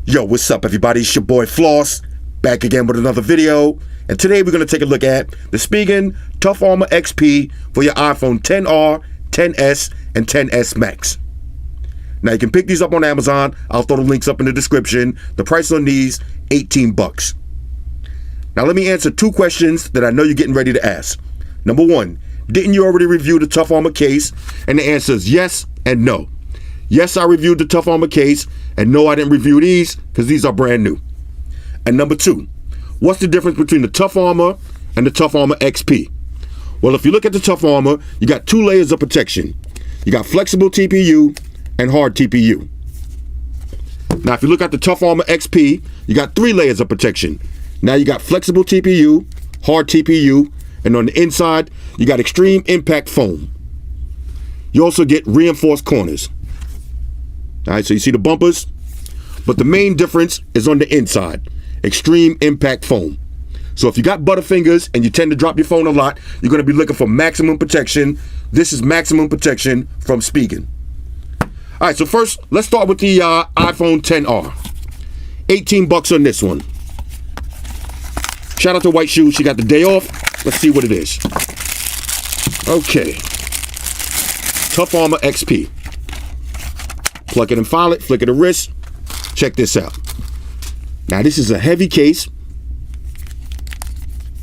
Yo, what's up everybody? It's your boy Floss, back again with another video. And today we're going to take a look at the Spigen Tough Armor XP for your iPhone XR, XS, and XS Max. Now you can pick these up on Amazon. I'll throw the links up in the description. The price on these, 18 bucks. Now let me answer two questions that I know you're getting ready to ask. Number one, didn't you already review the Tough Armor case? And the answer is yes and no. Yes, I reviewed the Tough Armor case, and no, I didn't review these because these are brand new. And number two, what's the difference between the Tough Armor and the Tough Armor XP? Well, if you look at the Tough Armor, you got two layers of protection. You got flexible TPU and hard TPU. Now, if you look at the Tough Armor XP, you got three layers of protection. Now you got flexible TPU, hard TPU, and on the inside, you got extreme impact foam. You also get reinforced corners. All right, so you see the bumpers, but the main difference is on the inside, extreme impact foam. So if you got butterfingers and you tend to drop your phone a lot, you're going to be looking for maximum protection. This is maximum protection from Spigen. All right, so first, let's start with the iPhone XR. 18 bucks on this one. Shout out to White Shoes. She got the day off. Let's see what it is. Okay. Tough Armor XP. Plug it and file it, flick of the wrist. Check this out. Now this is a heavy case.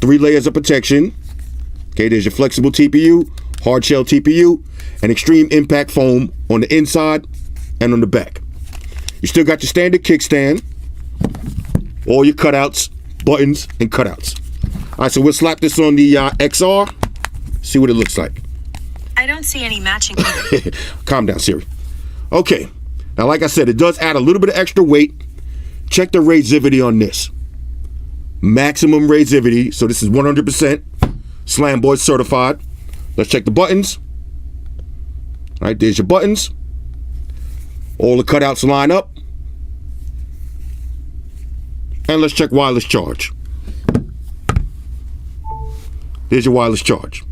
3 layers of protection. Okay, there's your flexible TPU, hard shell TPU, and extreme impact foam on the inside and on the back. You still got your standard kickstand, all your cutouts, buttons, and cutouts. All right, so we'll slap this on the XR, see what it looks like. I don't see any matching. Calm down, Siri. Okay. Now, like I said, it does add a little bit of extra weight. Check the razivity on this. Maximum razivity. So this is 100% Slam Boy certified. Let's check the buttons. All right, there's your buttons. All the cutouts line up. And let's check wireless charge. There's your wireless charge.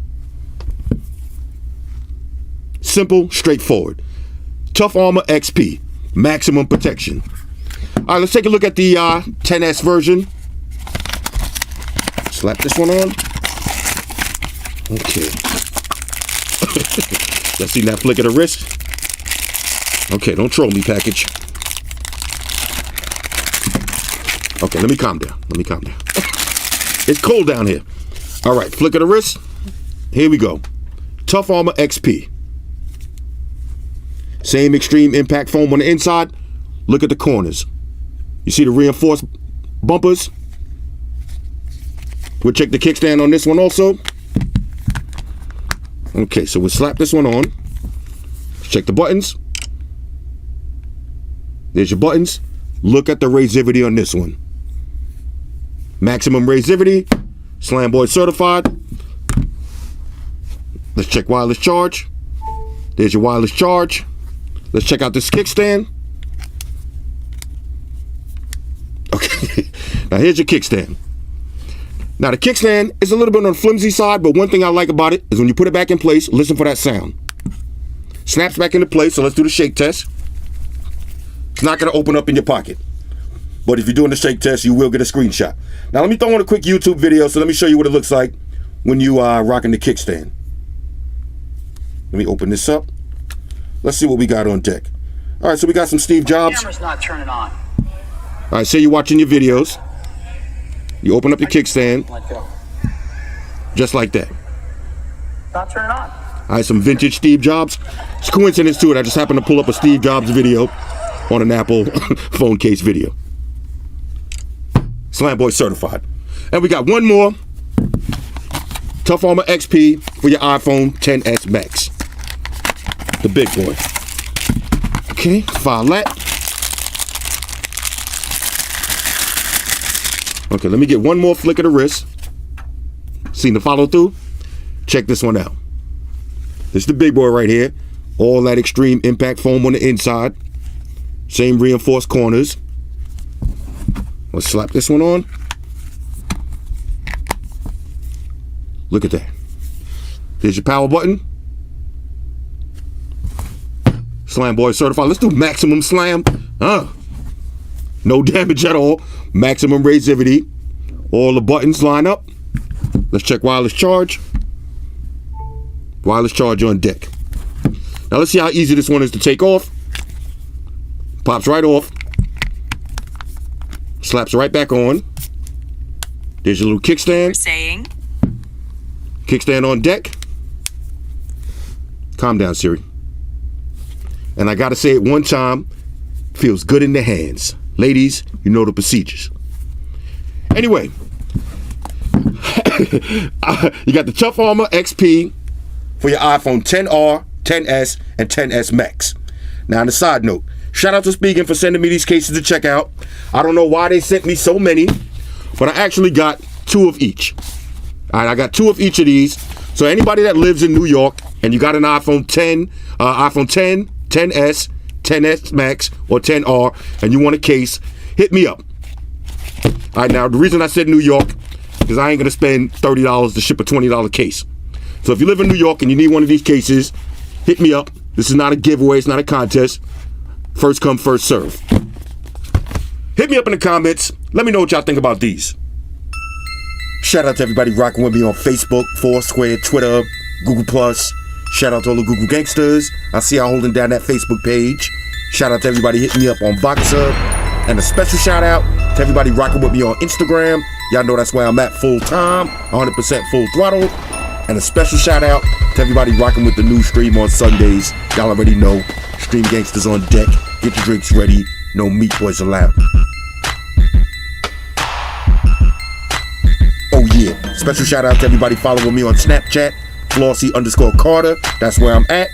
Simple, straightforward. Tough Armor XP, maximum protection. All right, let's take a look at the XS version. Slap this one on. Okay. Let's see that flick of the wrist. Okay, don't troll me, package. Okay, let me calm down. It's cold down here. All right, flick of the wrist. Here we go. Tough Armor XP. Same extreme impact foam on the inside. Look at the corners. You see the reinforced bumpers? We'll check the kickstand on this one also. Okay, so we'll slap this one on. Check the buttons. There's your buttons. Look at the razivity on this one. Maximum razivity. Slam Boy certified. Let's check wireless charge. There's your wireless charge. Let's check out this kickstand. Okay, now here's your kickstand. Now the kickstand is a little bit on the flimsy side, but one thing I like about it is when you put it back in place, listen for that sound. Snaps back into place, so let's do the shake test. It's not gonna open up in your pocket. But if you're doing the shake test, you will get a screenshot. Now let me throw on a quick YouTube video, so let me show you what it looks like when you are rocking the kickstand. Let me open this up. Let's see what we got on deck. All right, so we got some Steve Jobs. The camera's not turning on. All right, say you're watching your videos. You open up your kickstand. Let go. Just like that. Not turning on. All right, some vintage Steve Jobs. It's a coincidence to it. I just happened to pull up a Steve Jobs video on an Apple phone case video. Slam Boy certified. And we got one more. Tough Armor XP for your iPhone XS Max. The big boy. Okay, file that. Okay, let me get one more flick of the wrist. Seen the follow through? Check this one out. This is the big boy right here. All that extreme impact foam on the inside. Same reinforced corners. Let's slap this one on. Look at that. There's your power button. Slam Boy certified. Let's do maximum slam. No damage at all. Maximum razivity. All the buttons line up. Let's check wireless charge. Wireless charge on deck. Now let's see how easy this one is to take off. Pops right off. Slaps right back on. There's your little kickstand. Saying. Kickstand on deck. Calm down, Siri. And I gotta say it one time. Feels good in the hands. Ladies, you know the procedures. Anyway. You got the Tough Armor XP for your iPhone XR, XS, and XS Max. Now, on a side note, shout out to Spigen for sending me these cases to check out. I don't know why they sent me so many, but I actually got 2 of each. All right, I got 2 of each of these. So anybody that lives in New York and you got an iPhone 10, iPhone 10, XS, XS Max, or XR, and you want a case, hit me up. All right, now the reason I said New York, because I ain't gonna spend $30 to ship a $20 case. So if you live in New York and you need one of these cases, hit me up. This is not a giveaway, it's not a contest. First come, first serve. Hit me up in the comments. Let me know what y'all think about these. Shout out to everybody rocking with me on Facebook, Foursquare, Twitter, Google+. Shout out to all the Google gangsters. I see y'all holding down that Facebook page. Shout out to everybody hitting me up on Voxer. And a special shout out to everybody rocking with me on Instagram. Y'all know that's where I'm at full time, 100% full throttle. And a special shout out to everybody rocking with the new stream on Sundays. Y'all already know, Stream Gangsters on deck. Get your drinks ready. No meat boys allowed. Oh yeah, special shout out to everybody following me on Snapchat, Flossy_Carter. That's where I'm at.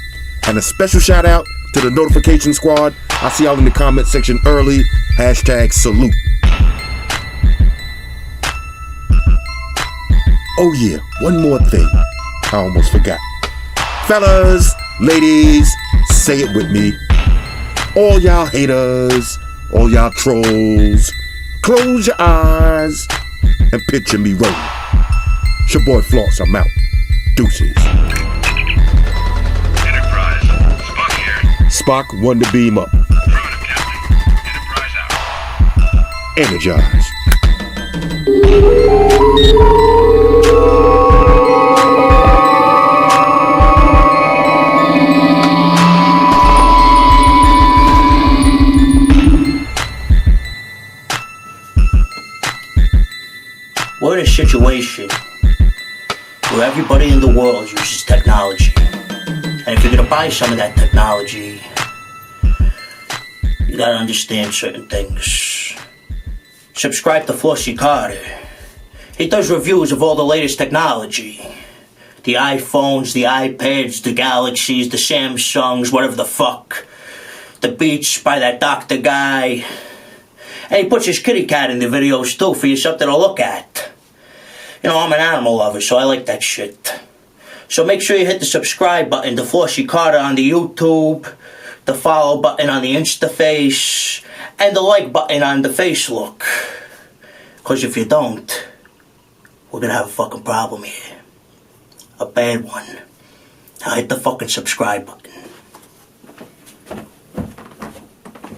And a special shout out to the notification squad. I see y'all in the comment section early. #salute. Oh yeah, one more thing. I almost forgot. Fellas, ladies, say it with me. All y'all haters, all y'all trolls, close your eyes and picture me rolling. It's your boy Floss, I'm out. Deuces. Enterprise, Spock here. Spock, one to beam up. Affirmative, Captain. Enterprise out. Energize. We're in a situation where everybody in the world uses technology. And if you're gonna buy some of that technology, you gotta understand certain things. Subscribe to Flossy Carter. He does reviews of all the latest technology. The iPhones, the iPads, the Galaxies, the Samsungs, whatever the fuck. The Beats by that doctor guy. And he puts his kitty cat in the videos too for you something to look at. You know, I'm an animal lover, so I like that shit. So make sure you hit the subscribe button to Flossy Carter on the YouTube, the follow button on the Instaface, and the like button on the Facelook. Because if you don't, we're gonna have a fucking problem here. A bad one. Now hit the fucking subscribe button.